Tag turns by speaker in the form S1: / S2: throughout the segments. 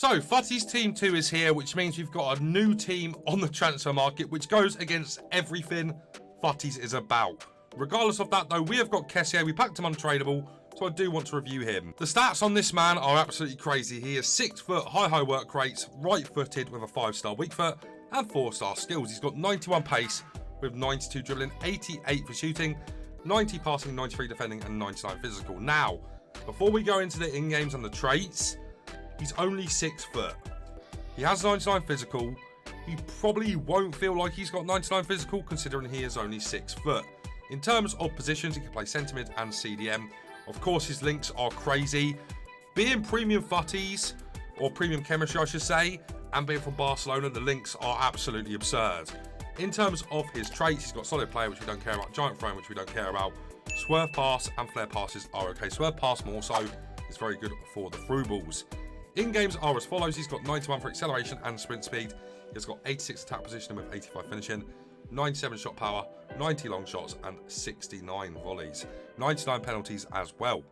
S1: So, Futty's Team 2 is here, which means we've got a new team on the transfer market, which goes against everything Futty's is about. Regardless of that, though, we have got Kessie. We packed him untradeable, so I do want to review him. The stats on this man are absolutely crazy. He is 6 foot, high work rates, right-footed with a 5-star weak foot, and 4-star skills. He's got 91 pace with 92 dribbling, 88 for shooting, 90 passing, 93 defending, and 99 physical. Now, before we go into the in-games and the traits, he's only 6 foot. He has 99 physical. He probably won't feel like he's got 99 physical considering he is only 6 foot. In terms of positions, he can play centre mid and CDM. Of course, his links are crazy. Being premium Futties, or premium chemistry I should say, and being from Barcelona, the links are absolutely absurd. In terms of his traits, he's got solid player, which we don't care about, giant frame, which we don't care about. Swerve pass and flare passes are okay. Swerve pass more so is very good for the through balls. In-games are as follows. He's got 91 for acceleration and sprint speed. He's got 86 attack position with 85 finishing, 97 shot power, 90 long shots, and 69 volleys. 99 penalties as well.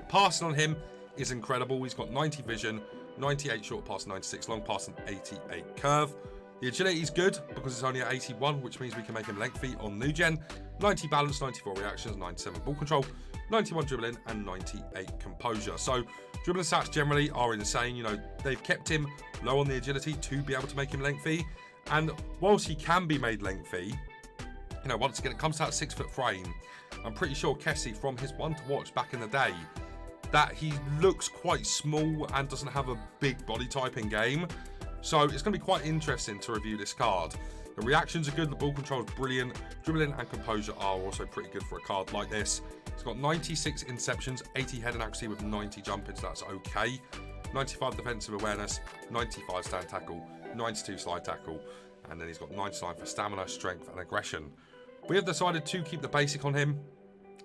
S1: Passing on him is incredible. He's got 90 vision, 98 short pass, 96 long pass, and 88 curve. The agility is good because it's only at 81, which means we can make him lengthy on new gen. 90 balance, 94 reactions, 97 ball control, 91 dribbling, and 98 composure. So dribbling stats generally are insane. You know, they've kept him low on the agility to be able to make him lengthy. And whilst he can be made lengthy, you know, once again, it comes to that 6 foot frame. I'm pretty sure Kessie, from his one to watch back in the day, that he looks quite small and doesn't have a big body type in game. So it's going to be quite interesting to review this card. The reactions are good, the ball control is brilliant, dribbling and composure are also pretty good for a card like this. He's got 96 interceptions, 80 heading accuracy with 90 jumping, so that's okay. 95 defensive awareness, 95 stand tackle, 92 slide tackle, and then he's got 99 for stamina, strength and aggression. We have decided to keep the basic on him.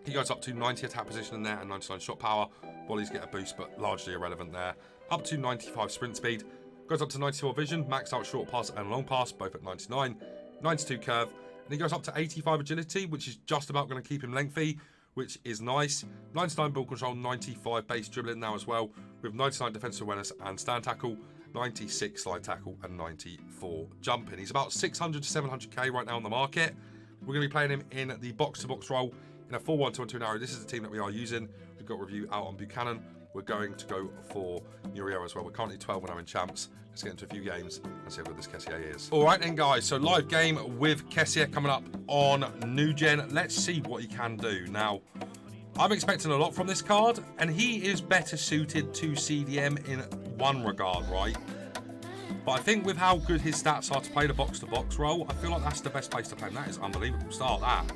S1: He goes up to 90 attack position in there and 99 shot power. Volleys get a boost, but largely irrelevant there. Up to 95 sprint speed. Goes up to 94 vision, maxed out short pass and long pass, both at 99. 92 curve. And he goes up to 85 agility, which is just about going to keep him lengthy, which is nice. 99 ball control, 95 base dribbling now as well, with 99 defensive awareness and stand tackle, 96 slide tackle, and 94 jumping. He's about 600 to 700k right now on the market. We're going to be playing him in the box-to-box role in a 4-1-2-1-2 arrow. This is the team that we are using. We've got a review out on Buchanan. We're going to go for Muriel as well. We're currently 12-0 in champs. Let's get into a few games and see how good this Kessie is. All right then, guys. So live game with Kessie coming up on new gen. Let's see what he can do. Now, I'm expecting a lot from this card, and he is better suited to CDM in one regard, right? But I think with how good his stats are to play the box-to-box role, I feel like that's the best place to play him. That is unbelievable. Start that.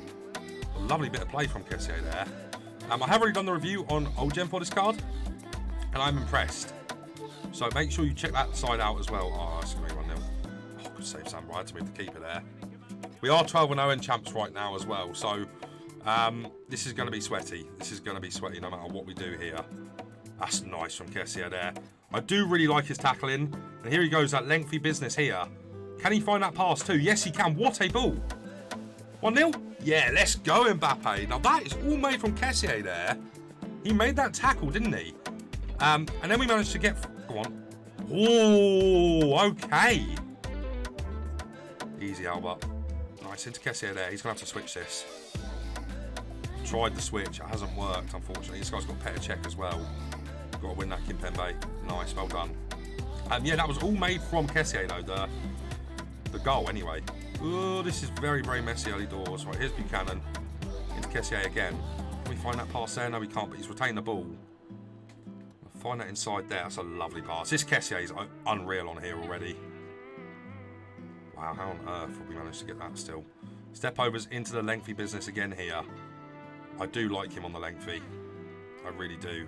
S1: A lovely bit of play from Kessie there. I have already done the review on old gen for this card, and I'm impressed. So make sure you check that side out as well. Oh, that's going to be 1-0. Oh, good save, Sam. I had to move the keeper there. We are 12-0 in champs right now as well. So this is going to be sweaty. This is going to be sweaty no matter what we do here. That's nice from Kessie there. I do really like his tackling. And here he goes, that lengthy business here. Can he find that pass too? Yes, he can. What a ball. 1-0. Yeah, let's go, Mbappe. Now, that is all made from Kessie there. He made that tackle, didn't he? And then we managed to get... Go on. Oh, okay. Easy, Albert. Nice, into Kessie there. He's going to have to switch this. Tried the switch. It hasn't worked, unfortunately. This guy's got Petr check as well. Got to win that, Kimpembe. Nice, well done. Yeah, that was all made from Kessie, though. The goal, anyway. Oh, this is very, very messy early doors. Right, here's Buchanan. Into Kessie again. Can we find that pass there? No, we can't, but he's retained the ball. Find that inside there. That's a lovely pass. This Kessie is unreal on here already. Wow, how on earth have we managed to get that still? Step overs into the lengthy business again here. I do like him on the lengthy. I really do.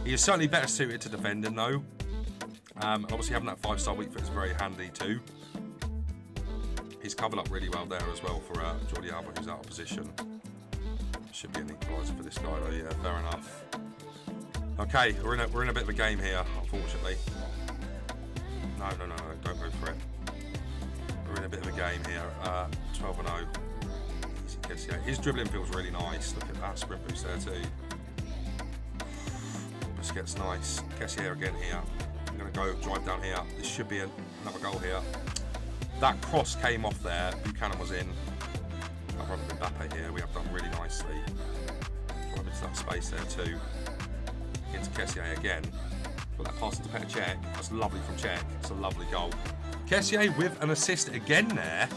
S1: He is certainly better suited to defending, though. Obviously, having that 5-star weak foot is very handy, too. He's covered up really well there as well for Jordi Alba, who's out of position. Should be an equaliser for this guy, though. Yeah, fair enough. Okay, we're in a bit of a game here, unfortunately. No, don't go for it. We're in a bit of a game here. 12-0. Easy Kessie. His dribbling feels really nice. Look at that sprint boost there too. This gets nice. Kessie again here. I'm going going to go drive down here. This should be another goal here. That cross came off there. Buchanan was in. I've run with Mbappe here. We have done really nicely. Drive into that space there too. Into Kessie again. Got that pass into Petr Cech. That's lovely from Cech. It's a lovely goal. Kessie with an assist again there.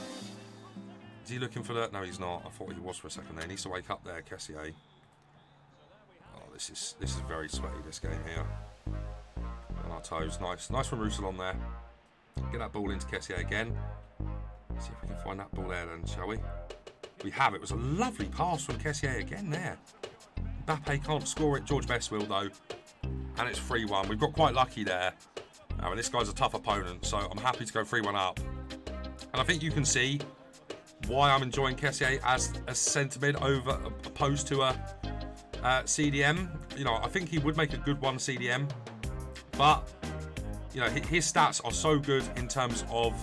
S1: Is he looking for that? No, he's not. I thought he was for a second there. He needs to wake up there, Kessie. Oh, this is very sweaty, this game here. On our toes. Nice from Roussillon there. Get that ball into Kessie again. See if we can find that ball there then, shall we? We have. It was a lovely pass from Kessie again there. Mbappe can't score it. George Best will, though. And it's 3-1. We've got quite lucky there. And this guy's a tough opponent, so I'm happy to go 3-1 up. And I think you can see why I'm enjoying Kessie as centre mid opposed to a CDM. You know, I think he would make a good one CDM. But, you know, his stats are so good in terms of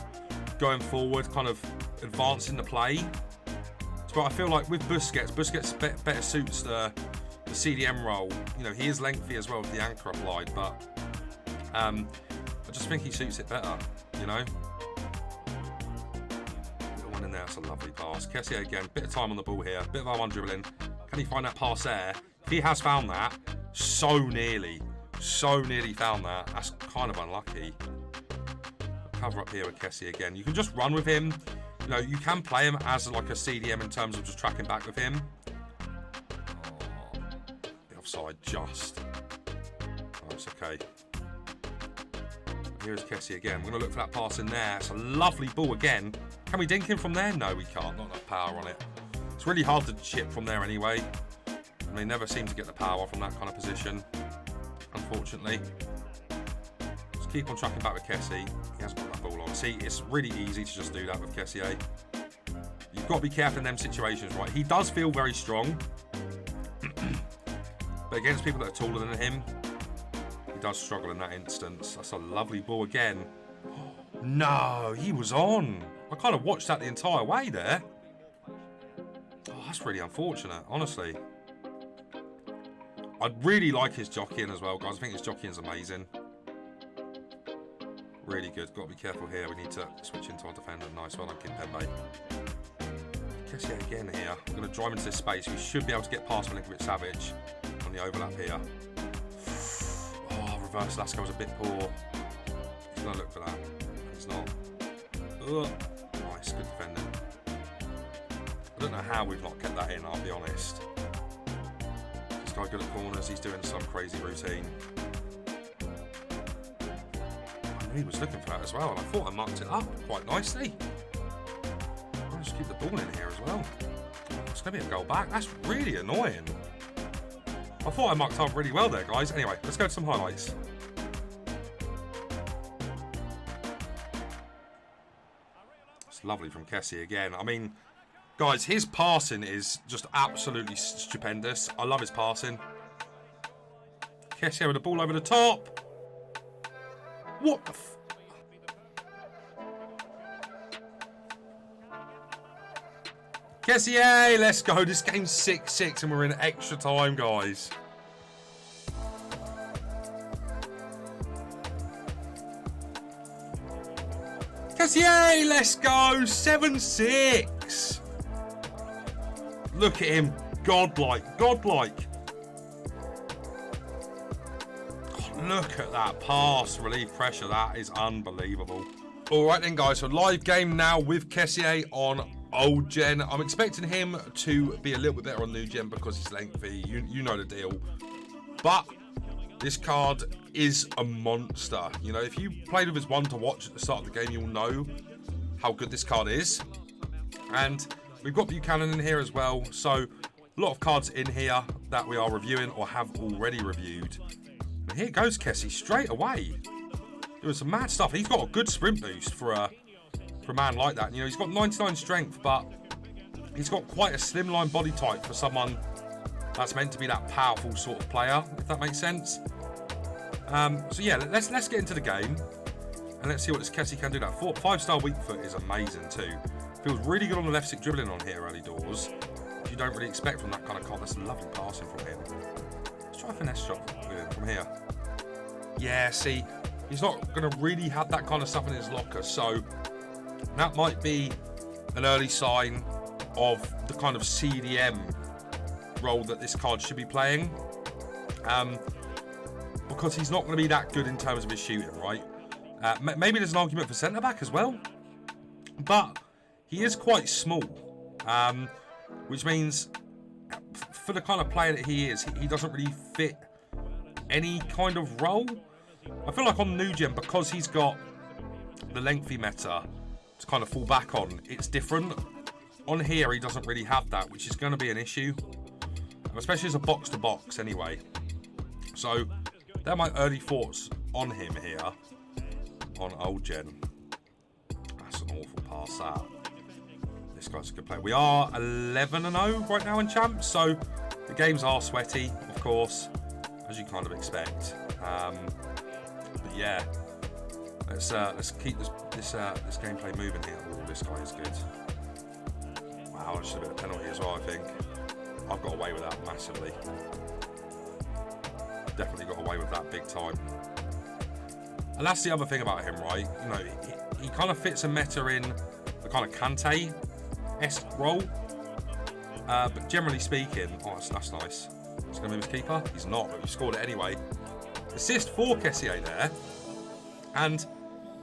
S1: going forward, kind of advancing the play. But I feel like with Busquets better suits the CDM role. You know, he is lengthy as well with the anchor applied, but I just think he suits it better, you know. Little one in there, that's a lovely pass. Kessie again, bit of time on the ball here, bit of R1 dribbling. Can he find that pass there? If he has found that, so nearly found that. That's kind of unlucky. Cover up here with Kessie again. You can just run with him. You know, you can play him as like a CDM in terms of just tracking back with him. Oh, the offside just. Oh, it's okay. Here's Kessie again. We're going to look for that pass in there. It's a lovely ball again. Can we dink him from there? No, we can't. Not enough power on it. It's really hard to chip from there anyway. And they never seem to get the power from that kind of position, unfortunately. Just keep on tracking back with Kessie. He hasn't got that ball on. See, it's really easy to just do that with Kessie. You've got to be careful in them situations, right? He does feel very strong. But against people that are taller than him, he does struggle in that instance. That's a lovely ball again. No, he was on. I kind of watched that the entire way there. Oh, that's really unfortunate, honestly. I'd really like his jockeying as well, guys. I think his jockeying's amazing. Really good. Got to be careful here. We need to switch into our defender. Nice one, Kimpembe. Kessie again here. I'm going to drive into this space. We should be able to get past Milinkovic Savic on the overlap here. Oh, reverse Lasco was a bit poor. He's going to look for that. He's not. Ugh. Nice, good defending. I don't know how we've not kept that in, I'll be honest. This guy good at corners. He's doing some crazy routine. He was looking for that as well, and I thought I marked it up quite nicely. I'll just keep the ball in here as well. It's going to be a goal back. That's really annoying. I thought I marked up really well there, guys. Anyway, let's go to some highlights. It's lovely from Kessie again. I mean, guys, his passing is just absolutely stupendous. I love his passing. Kessie with the ball over the top. What the f... Kessie, let's go. This game's 6-6 and we're in extra time, guys. Kessie, let's go. 7-6. Look at him. Godlike. Godlike. Look at that pass, relief pressure. That is unbelievable. All right then, guys. So live game now with Kessie on old gen. I'm expecting him to be a little bit better on new gen because he's lengthy. You know the deal. But this card is a monster. You know, if you played with his one to watch at the start of the game, you'll know how good this card is. And we've got Buchanan in here as well. So a lot of cards in here that we are reviewing or have already reviewed. And here goes Kessie straight away. Doing some mad stuff. He's got a good sprint boost for a man like that. You know, he's got 99 strength, but he's got quite a slimline body type for someone that's meant to be that powerful sort of player, if that makes sense. So yeah, let's get into the game and let's see what this Kessie can do. That 5-star weak foot is amazing too. Feels really good on the left stick dribbling on here early doors. You don't really expect from that kind of card. That's lovely passing from him. Let's try a finesse shot with him from here. Yeah, see, he's not going to really have that kind of stuff in his locker. So that might be an early sign of the kind of CDM role that this card should be playing. Because he's not going to be that good in terms of his shooting, right? Maybe there's an argument for centre-back as well. But he is quite small. Which means for the kind of player that he is, he doesn't really fit any kind of role. I feel like on New Gen, because he's got the lengthy meta to kind of fall back on, it's different. On here, he doesn't really have that, which is going to be an issue. Especially as a box-to-box anyway. So, they're my early thoughts on him here. On Old Gen. That's an awful pass, that. This guy's a good player. We are 11-0 right now in champs, so the games are sweaty, of course, as you kind of expect. But yeah, let's keep this gameplay moving here. Oh, this guy is good. Wow, just a bit of penalty as well, I think. I've got away with that massively. Definitely got away with that big time. And that's the other thing about him, right? You know, he kind of fits a meta in the kind of Kante-esque role. But generally speaking, oh, that's nice. He's going to move his keeper? He's not, but he scored it anyway. Assist for Kessie there. And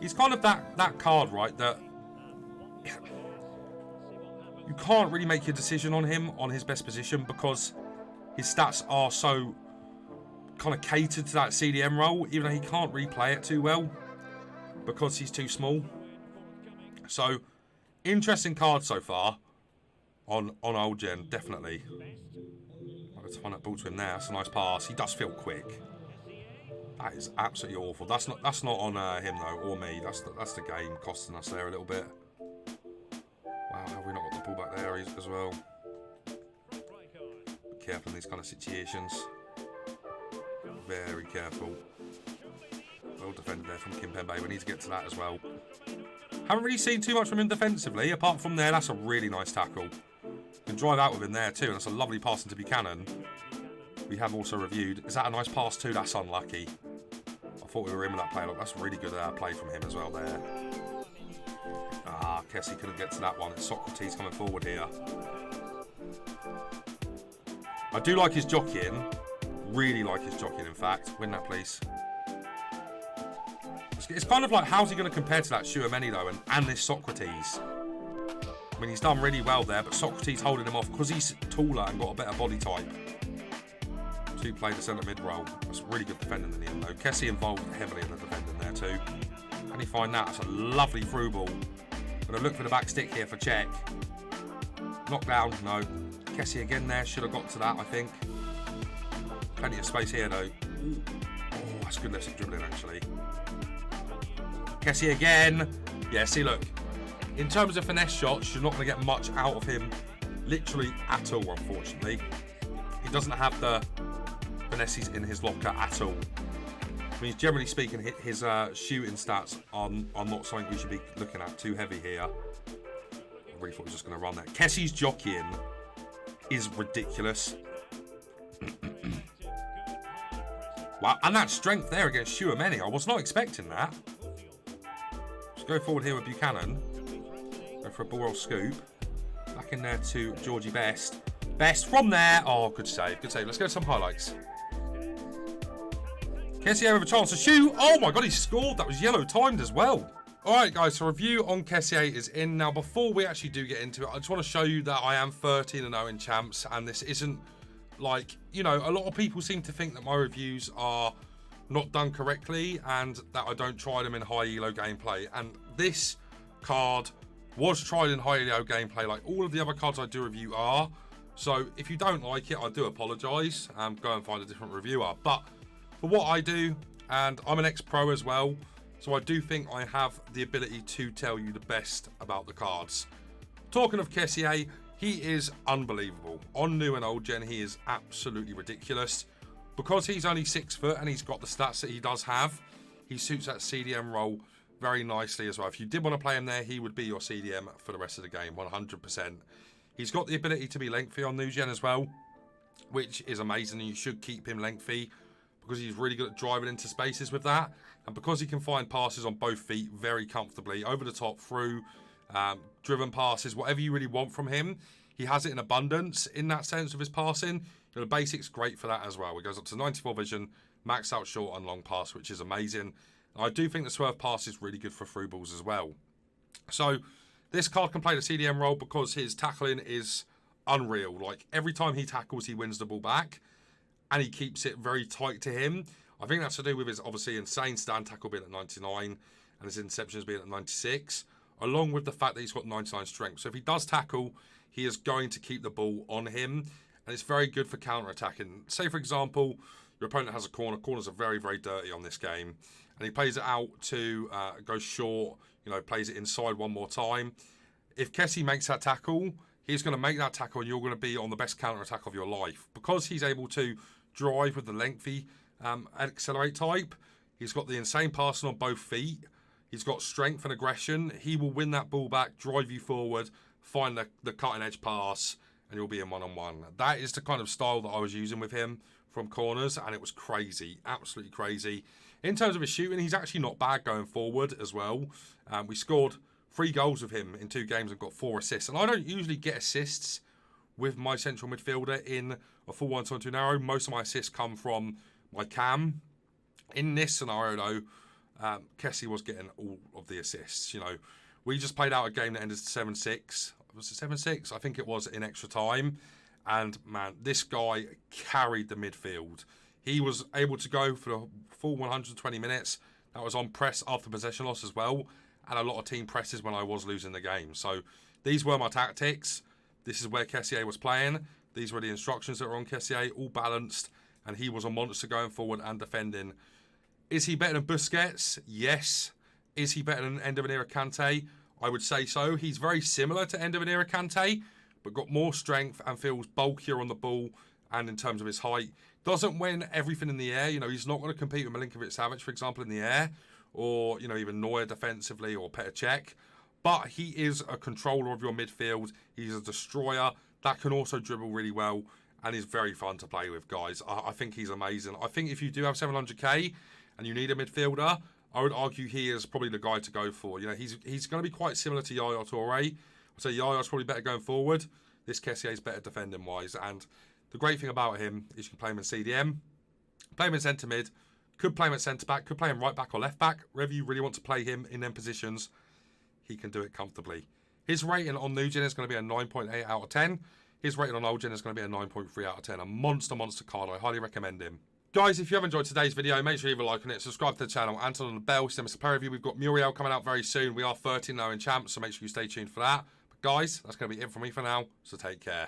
S1: he's kind of that card, right, that you can't really make your decision on him on his best position because his stats are so kind of catered to that CDM role, even though he can't really play it too well because he's too small. So, interesting card so far on Old Gen, definitely. Let's find that ball to him there. That's a nice pass. He does feel quick. That is absolutely awful. That's not on him though, or me. That's the game costing us there a little bit. Wow, have we not got the ball back there as well? Be careful in these kind of situations. Very careful. Well defended there from Kimpembe. We need to get to that as well. Haven't really seen too much from him defensively. Apart from there, that's a really nice tackle. Can drive out with him there too. And that's a lovely pass into Buchanan. We have also reviewed. Is that a nice pass too? That's unlucky. I thought we were in with that play. Look, that's really good play from him as well there. Ah, Kessie couldn't get to that one. It's Socrates coming forward here. I do like his jockeying. Really like his jockeying, in fact. Win that, please. It's kind of like, how's he going to compare to that Tchouaméni, though, and this Socrates? I mean, he's done really well there, but Socrates holding him off because he's taller and got a better body type to play the centre mid role. That's really good defending in the end, though. Kessie involved heavily in the defending there, too. Can he find that? That's a lovely through ball. Going to look for the back stick here for check. Knock down, no. Kessie again there. Should have got to that, I think. Plenty of space here, though. Ooh. Oh, that's good left dribbling, actually. Kessie again. Yeah, see, look. In terms of finesse shots, you're not going to get much out of him. Literally at all, unfortunately. He doesn't have the finesses in his locker at all. I mean, generally speaking, his shooting stats are not something we should be looking at too heavy here. I really thought he was just going to run that. Kessie's jockeying is ridiculous. Wow, and that strength there against Tchouaméni. I was not expecting that. Let's go forward here with Buchanan. Go for a ball roll scoop. Back in there to Georgie Best. Best from there. Oh, good save. Good save. Let's go to some highlights. Kessie with a chance to shoot. Oh my God, he scored. That was yellow timed as well. All right, guys, so review on Kessie is in. Now, before we actually do get into it, I just want to show you that I am 13-0 in champs, and this isn't like, you know, a lot of people seem to think that my reviews are not done correctly and that I don't try them in high elo gameplay. And this card was tried in high elo gameplay like all of the other cards I do review are. So if you don't like it, I do apologise. Go and find a different reviewer. But for what I do, and I'm an ex-pro as well, so I do think I have the ability to tell you the best about the cards. Talking of Kessie, he is unbelievable. On new and old gen, he is absolutely ridiculous. Because he's only 6 foot and he's got the stats that he does have, he suits that CDM role very nicely as well. If you did want to play him there, he would be your CDM for the rest of the game, 100%. He's got the ability to be lengthy on new gen as well, which is amazing. You should keep him lengthy because he's really good at driving into spaces with that. And because he can find passes on both feet very comfortably, over the top, through, driven passes, whatever you really want from him, he has it in abundance in that sense of his passing. You know, the basics great for that as well. He goes up to 94 vision, max out short and long pass, which is amazing. And I do think the swerve pass is really good for through balls as well. So this card can play the CDM role because his tackling is unreal. Like, every time he tackles, he wins the ball back, and he keeps it very tight to him. I think that's to do with his obviously insane stand tackle being at 99 and his interceptions being at 96, along with the fact that he's got 99 strength. So if he does tackle, he is going to keep the ball on him, and it's very good for counter-attacking. Say, for example, your opponent has a corner. Corners are very, very dirty on this game, and he plays it out to go short, you know, plays it inside one more time. If Kessie makes that tackle, he's going to make that tackle, and you're going to be on the best counter-attack of your life. Because he's able to drive with the lengthy accelerate type, he's got the insane passing on both feet, he's got strength and aggression. He will win that ball back, drive you forward, find the cutting edge pass, and you'll be in one-on-one. That is the kind of style that I was using with him from corners, and it was crazy, absolutely crazy. In terms of his shooting, he's actually not bad going forward as well. We scored 3 goals with him in 2 games and got 4 assists, and I don't usually get assists with my central midfielder in a full 1-2 narrow. Most of my assists come from my cam. In this scenario, though, Kessie was getting all of the assists. You know, we just played out a game that ended 7-6. Was it 7-6? I think it was in extra time. And, man, this guy carried the midfield. He was able to go for the full 120 minutes. That was on press after possession loss as well, and a lot of team presses when I was losing the game. So these were my tactics. This is where Kessie was playing. These were the instructions that were on Kessie, all balanced, and he was a monster going forward and defending. Is he better than Busquets? Yes. Is he better than End of an Era Kante? I would say so. He's very similar to End of an Era Kante, but got more strength and feels bulkier on the ball, and in terms of his height. Doesn't win everything in the air. You know, he's not going to compete with Milinkovic-Savic, for example, in the air, or, you know, even Neuer defensively, or Petr Cech. But he is a controller of your midfield. He's a destroyer that can also dribble really well, and is very fun to play with, guys. I think he's amazing. I think if you do have 700k and you need a midfielder, I would argue he is probably the guy to go for. You know, he's going to be quite similar to Yaya Toure. I'd say Yaya's probably better going forward. This Kessie is better defending-wise, and the great thing about him is you can play him in CDM, play him in centre mid, could play him at centre back, could play him right back or left back, wherever you really want to play him in them positions. He can do it comfortably. His rating on new gen is going to be a 9.8 out of 10. His rating on old gen is going to be a 9.3 out of 10. A monster card. I highly recommend him. Guys, if you have enjoyed today's video, make sure you leave a like on it, subscribe to the channel, and turn on the bell so you miss a player review. We've got Muriel coming out very soon. We are 13 now in champs, so make sure you stay tuned for that. But guys, that's going to be it from me for now, so take care.